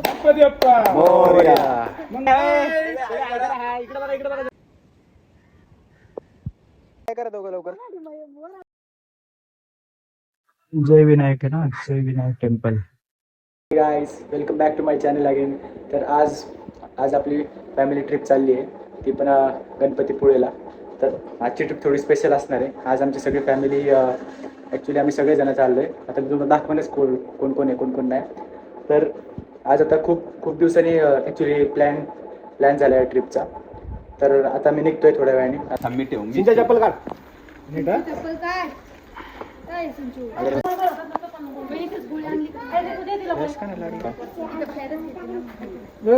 गणपती बाप्पा मोरया. मग काय करा दोघं लवकर. जय विनायक आहे ना, Jai Vinayak temple. Guys welcome back to my channel again. तर आज आपली फॅमिली ट्रिप चालली आहे, ती पण गणपतीपुळेला. तर आजची ट्रिप थोडी स्पेशल असणार आहे. आज आमची सगळी फॅमिली ॲक्च्युली आम्ही सगळेजण चाललो आहे. आता मी तुम्हाला दाखवणच कोण कोण आहे कोण कोण नाही. तर आज आता खूप दिवसांनी ॲक्च्युली प्लॅन झाला आहे ट्रिपचा. तर आता मी निघतोय थोड्या वेळाने. मी ठेवून चिंचा चप्पल काढ. चप्पल काय काय संजू बहिणीचीच गोळी आणली काय रे उद्या तिला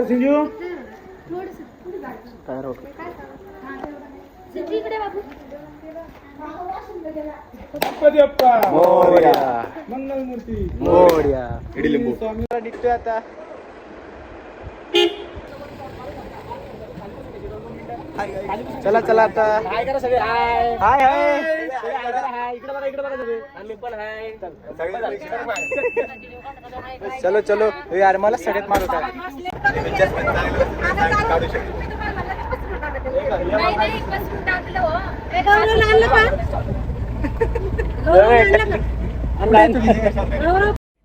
सिंजू थोडंसं पुढे जायचं इकडे बाबू गणपती बाप्पा मोरया. मंगलमूर्ती मोरया. इडलिंबू. निघतोय आता. चला चला आता. काय करा सगळे हाय हाय हाय. इकडे बघा सगळे आम्ही पण हाय. चलो चलो. यार मला सगळ्यात मारत आहे.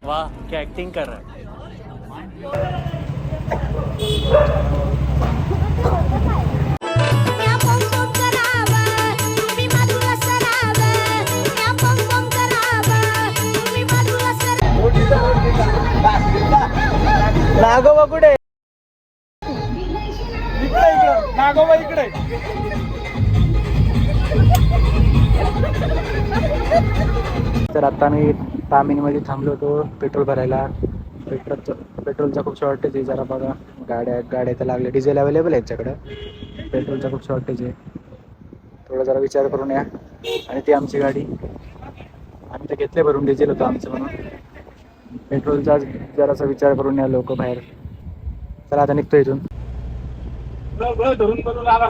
वाह क्या एक्टिंग कर रहा है. नागोबा कुठे? नागोबा इकडे. तर आता मी तामिनीमध्ये थांबलो होतो पेट्रोल भरायला. पेट्रोलचा खूप शॉर्टेज आहे. जरा बघा गाड्या तर लागले. डिझेल अवेलेबल आहे याच्याकडं. पेट्रोलचा खूप शॉर्टेज आहे. थोडा जरा विचार करून या. आणि ती आमची गाडी आम्ही तर घेतले भरून. डिझेल होतं आमचं म्हणून. पेट्रोलचा जरासा विचार करून या लोक बाहेर. चला आता निघतो इथून. धरून बनवून आला.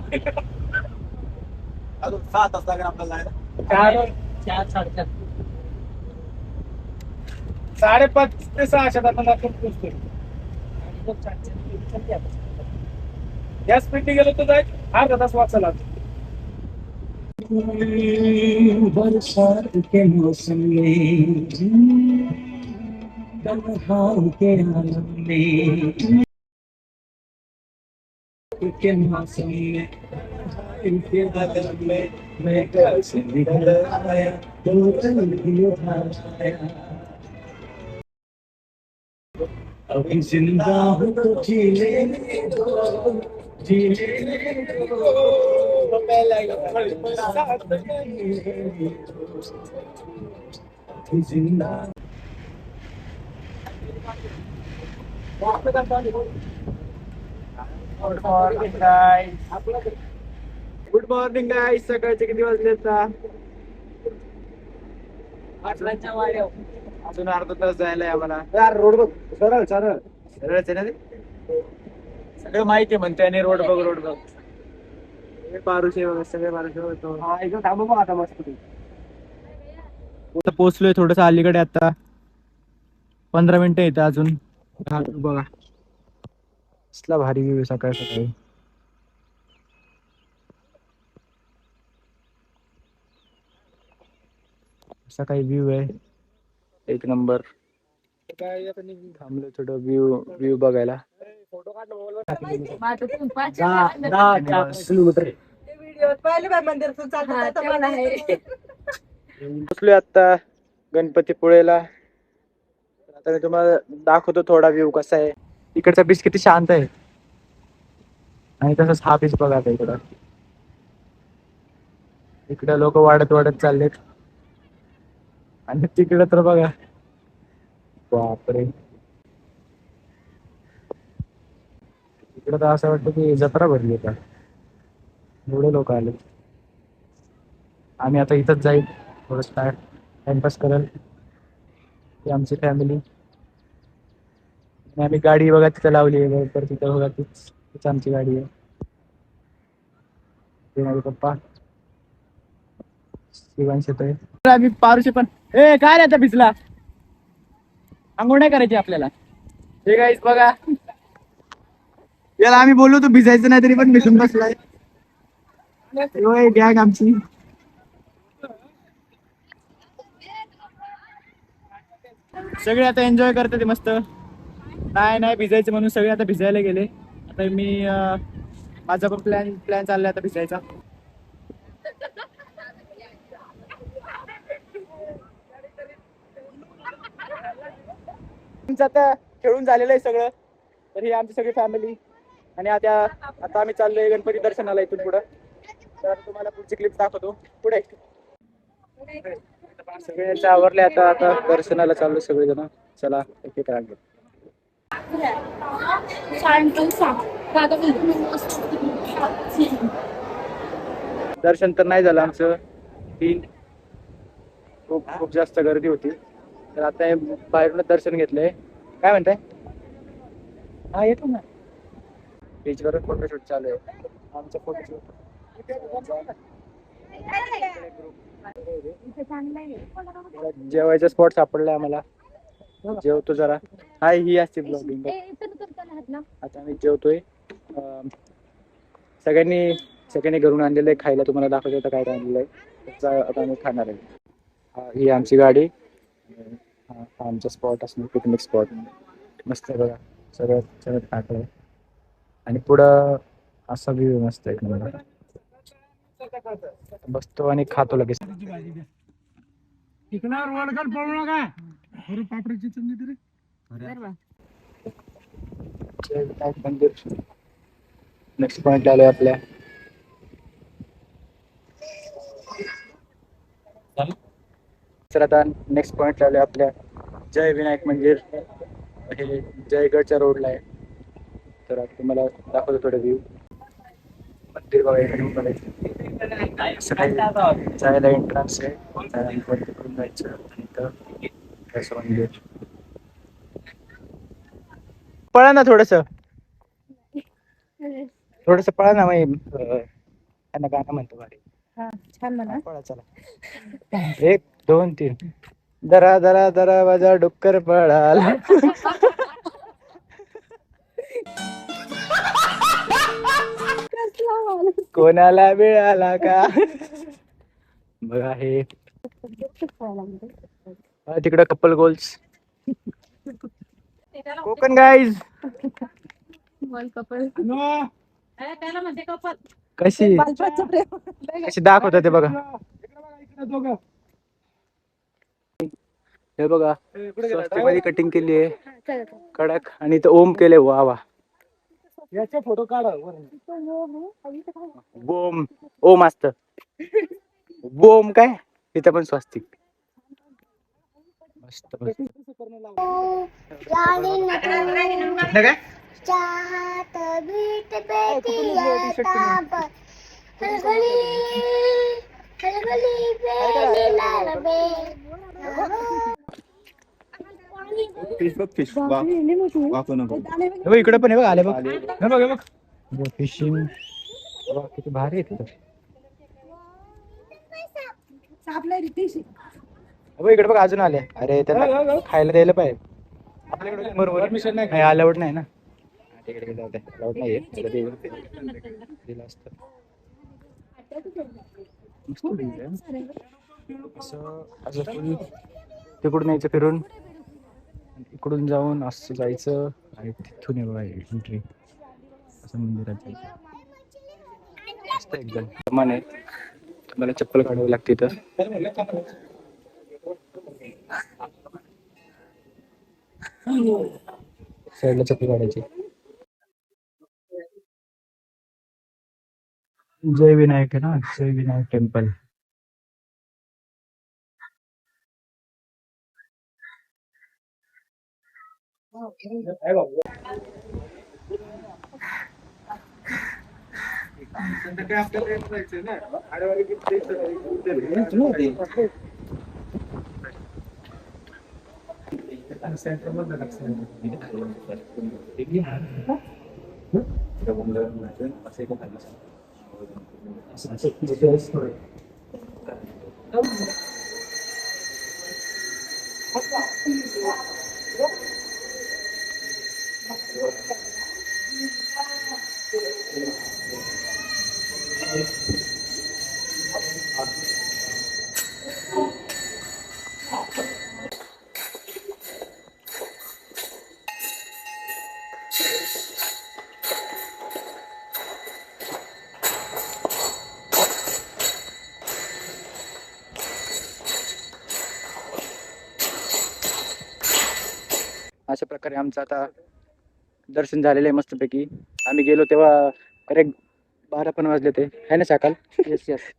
अजून 7 तास लागेल आपल्याला जायला. 5:30 ते 6 आपण पोहोचतो. या स्पीडने गेलो तर जाय अर्धा तास वाचला. बरसात के मौसम में तन्हाई के आलम में के मौसम में इनके आलम में मैं घर से निकल आया तो दिल भी उठाया. अभी जिंदा हूँ तो जी लेने दो, जी लेने दो. पहला जिंदा. गुड मॉर्निंग गाईस. सकाळचे किती वाजले आता? 8:00च्या वाड्या. अजून अर्धा तास जायला आहे आम्हाला. रोड बघ. सरळच आहे ना ते. सगळं माहिती आहे म्हणते. आणि रोड बघ. पारुशे बघ. सगळे पारुशे होतो. हा एकदम थांबू बघ आता मस्त. पोहोचलोय थोडस अलीकडे. आता 15 मिनिटं येतं अजून. बघा कसला भारी व्ह्यू सकाळी सकाळी. सकाळी व्ह्यू आहे एक नंबर. थांबलो थोडं व्ह्यू बघायला. पोचलोय आता गणपतीपुळेला. आता मी तुम्हाला दाखवतो थोडा व्ह्यू कसा आहे. इकडचा बीच किती शांत आहे. आणि तसंच हा बीच बघा आता इकडं. इकडे लोक वाढत चाललेत. आणि तिकडे तर बघा बापरे. इकडे तर असं वाटतं की जत्रा भरली का. एवढे लोक आले. आम्ही आता इथंच जाईल थोडं टाइमपास करेल. ती आमची फॅमिली. आम्ही गाडी बघा तिथं लावली आहे बरोबर. तिथं बघा तीच आमची गाडी आहे. ते माझे पप्पा शिवांश येतोय. आम्ही पारुशे पण काय रे आता भिजला. आंघोळ नाही करायची आपल्याला. हे गाईस बघा याला आम्ही बोललो तो भिजायचं नाही तरी पण भिजून बसलाय. गॅग आमची. सगळे आता एन्जॉय करतात मस्त. नाही भिजायचं म्हणून सगळे आता भिजायला गेले. आता मी माझा पण प्लॅन चाललाय आता भिजायचा. तुमचं आता खेळून झालेलं आहे सगळं. तर ही आमची सगळी फॅमिली आणि आता आम्ही चाललोय गणपती दर्शनाला इथून पुढं. तर तुम्हाला पुढची क्लिप दाखवतो पुढे. सगळे आवरले आता दर्शनाला चाललो सगळेजण. चला एक एक रांगेत. दर्शन तर नाही झालं आमचं. खूप जास्त गर्दी होती. तर आता बाहेरूनच दर्शन घेतलंय. काय म्हणताय? हा येतो ना. बीचवर फोटोशूट चालू आहे. आमचं फोटोशूट. जेवायचा स्पॉट सापडलाय आम्हाला. जेवतो जरा. हाय ही असते ब्लॉगिंग. आता आम्ही जेवतोय. सगळ्यांनी घरून आणलेलं आहे खायला. तुम्हाला दाखवतो होतं काय आणलेलं आहे. आता आम्ही खाणार आहे. ही आमची गाडी. हा आमचा स्पॉट असणार पिकनिक स्पॉट. मस्त आहे बघा. सगळं टाकलंय आणि पुढं असा व्ह्यू मस्त एक नंबर. बसतो आणि खातो लगेच. नेक्स्ट पॉइंट आलोय आपल्या. तर आता नेक्स्ट पॉइंट आलोय आपल्या. जय विनायक मंदिर. हे जयगडच्या रोडला आहे. तर आता तुम्हाला दाखवतो थोडं व्ह्यू. मंदिर बघा इकडे जायला एंट्रन्स आहे. तिकडून जायचं मंदिर. पळा ना थोडस पळा ना. मग त्यांना गाणं म्हणतो भारी. छान म्हणा. पळा चला. 1 2 3. दरा दरा दरा वाजा डुक्कर पळाला. कोणाला मिळाला का. बघा हे तिकडं कपल गोल्स. कोकण गाईज. कशी दाखवतात ते बघा. हे बघा स्वस्तिक कटिंग केली आहे कडक. आणि इथं ओम केले. वा वा. याचा फोटो काढा. बोम ओम असत. बोम काय इथं पण स्वस्तिक. मस्त मस्त. काय चाहत बीट बेटी ताप हलगली हलगली बेली लालबे. फिश इकडे पण आहे बघ. आले बघ. हे बघ फिशिंग. किती भारी आहे. इकडे बघ अजून आले. अरे त्यांना खायला द्यायला पाहिजे. आपल्याकडे परमिशन नाही. अलाउड नाही ना. अलाउड नाहीये. असं तिकडून यायचं फिरून. इकडून जाऊन असं जायचं आणि तिथून बघा एंट्री असं मंदिरात जायचं. मस्त एकदम समान आहे. मला चप्पल काढावी लागते तर. साईडला चप्पल काढायची. जय विनायक आहे ना. जय विनायक टेम्पल. अशा प्रकारे आमचं आता दर्शन झालेलं आहे मस्तपैकी. आम्ही गेलो तेव्हा करेक्ट 12 पण वाजले ते आहे ना शाकाल.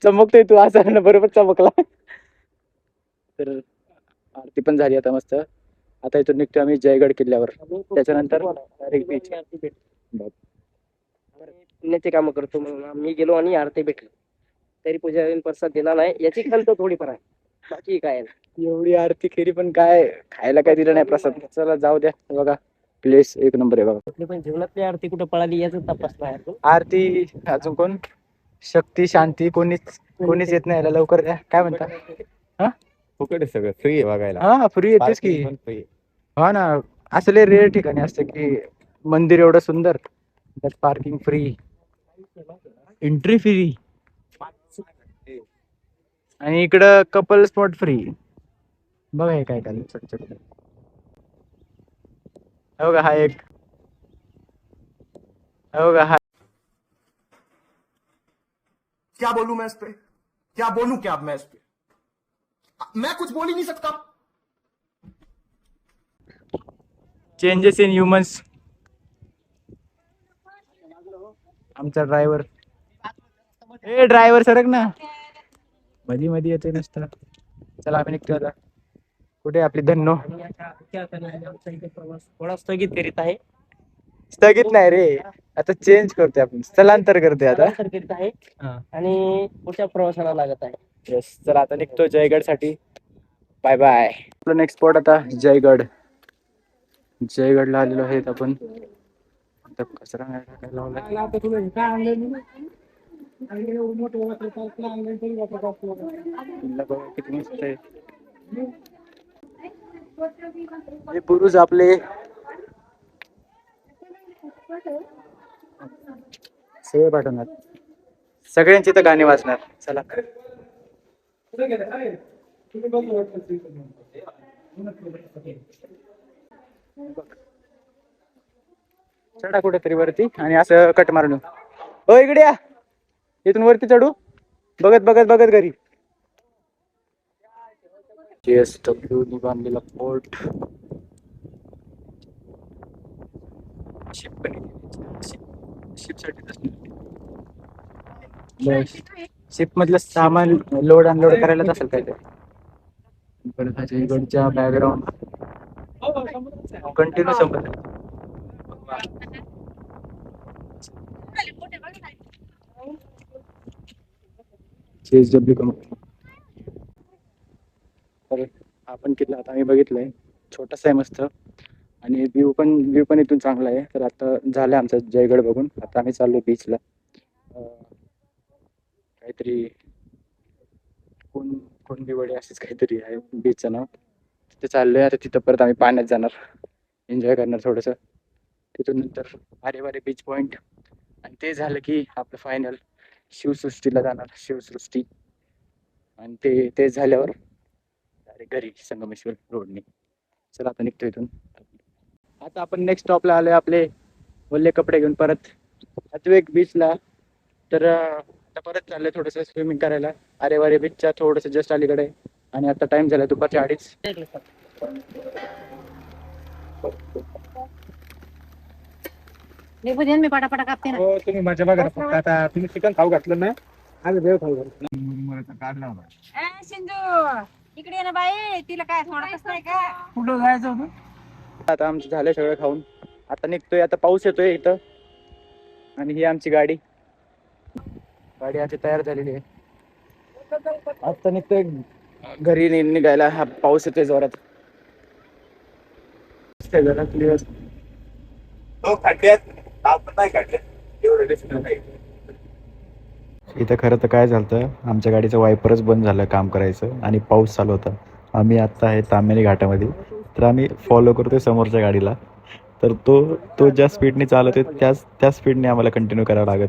चमकतोय तू असं ना, बरोबर चमकला. तर आरती पण झाली आता मस्त. आता इथून निघतो आम्ही जयगड किल्ल्यावर, त्याच्यानंतर डायरेक्ट बीच. पुण्याचे काम करतो म्हणून आम्ही गेलो आणि आरती भेटली, तरी पुजारीने प्रसाद दिला नाही. याची खंत थोडीफार आहे, बाकी काय नाही. एवढी आरती केली पण काय खायला काय दिलं नाही प्रसाद. चला जाऊ द्या. बघा प्लेस एक नंबर आहे बघा. कुठली पण जीवनातली आरती कुठं पळाली याच तपास नाही. आरती अजून कोण शक्ती शांती कोणीच येत नाही याला. लवकर द्या. काय म्हणता? हा फुकट आहे सगळं, फ्री आहे बघायला. हा फ्री येतेच की. पण free आहे. हा ना, असले रेअर ठिकाणी असतं की मंदिर एवढं सुंदर त्यात पार्किंग फ्री, एंट्री फ्री, आणि इकडं कपल स्पॉट फ्री. बघा हे काय काय छोट छोट. हो का हा एक, हो का हा. क्या बोलूं मैं इस पे, क्या बोलूं क्या मैं इस पे, मैं कुछ बोल ही नहीं सकता. Changes in humans. आमचा ड्रायव्हर, ए ड्रायव्हर सरक ना, मधी मध्ये येते नसतं. चला आम्ही निघतो आता. कुठे आपली धन्नो? प्रवास थोडा स्थगित करीत आहे. स्थगित नाही रे, आता चेंज करतोय आपण, स्थलांतर करतोय आता. स्थलांतर करीत आहे हा. आणि पुढच्या प्रवासाला लागत आहे. येस, चला आता निघतो जयगड साठी. Bye bye. आपलं नेक्स्ट स्पॉट आता जयगड. जयगडला आलेलो आहेत आपण. आता कचरा नाही टाकायला लावलाय. किल्ला बघा किती मस्त आहे. हे बुरुज आपले सगळे पाठवणार, सगळ्यांची तर गाणी वाजणार. चला चढा कुठेतरी वरती आणि असं कट मारून येऊ. हो इकडे या, इथून वरती चढू. बघत बघत बघत घरी. JSW नी बांधलेला फोर्ट. शिप मधलं सामान लोड अनलोड करायलाच असेल काय ते. परत जयगडच्या बॅकग्राऊंड कंटिन्यू संपत. JSW company. तर आपण किल्ला आता आम्ही बघितलंय, छोटासा आहे मस्त, आणि व्ह्यू पण इथून चांगला आहे. तर आता झालं आमचं जयगड बघून. आता आम्ही चाललो बीचला. काहीतरी कोंडिवडे असेच काहीतरी आहे बीचचं नाव. तिथे चाललोय आता. तिथं परत आम्ही पाण्यात जाणार, एन्जॉय करणार थोडंसं. तिथून नंतर आरेवारे बीच पॉइंट, आणि ते झालं की आपलं फायनल शिवसृष्टीला जाणार. शिवसृष्टी, आणि ते झाल्यावर घरी संगमेश्वर रोडने. चला आता निघतो इथून. आता आपण नेक्स्ट स्टॉपला आलोय आपले ओले कपडे घेऊन परत अद्वैत बीचला. तर आता परत चाललंय थोडंसं स्विमिंग करायला आरेवारे बीचच्या थोडंसं जस्ट अलीकडे. आणि आता टाइम झाला दुपारच्या 2:30. मी पटापटा कापते ना. हो तुम्ही माझ्या बघा ना, फक्त आता तुम्ही चिकन खाऊ घातलं ना, आम्ही देव खाऊ घातलं. काढला होता. सिंधू इकडे ये ना बाई, तिला काय थोडंच नाही का? कुठं जायचं होतं? आता आमचं झालंय सगळं खाऊन. आता निघतोय. आता पाऊस येतोय इथं, आणि ही आमची गाडी आधी तयार झालेली आहे. आता निघतोय घरी निघायला. हा पाऊस येतोय जोरात. जरा क्लिअर. इथं खरं तर काय झालं, आमच्या गाडीचं वायपरच बंद झालं काम करायचं, आणि पाऊस चालू होता. आम्ही आत्ता आहे ताम्हिणी घाटामध्ये. तर आम्ही फॉलो करतोय समोरच्या गाडीला. तर तो ज्या स्पीडने चालवते त्या स्पीडने आम्हाला कंटिन्यू करावं लागत.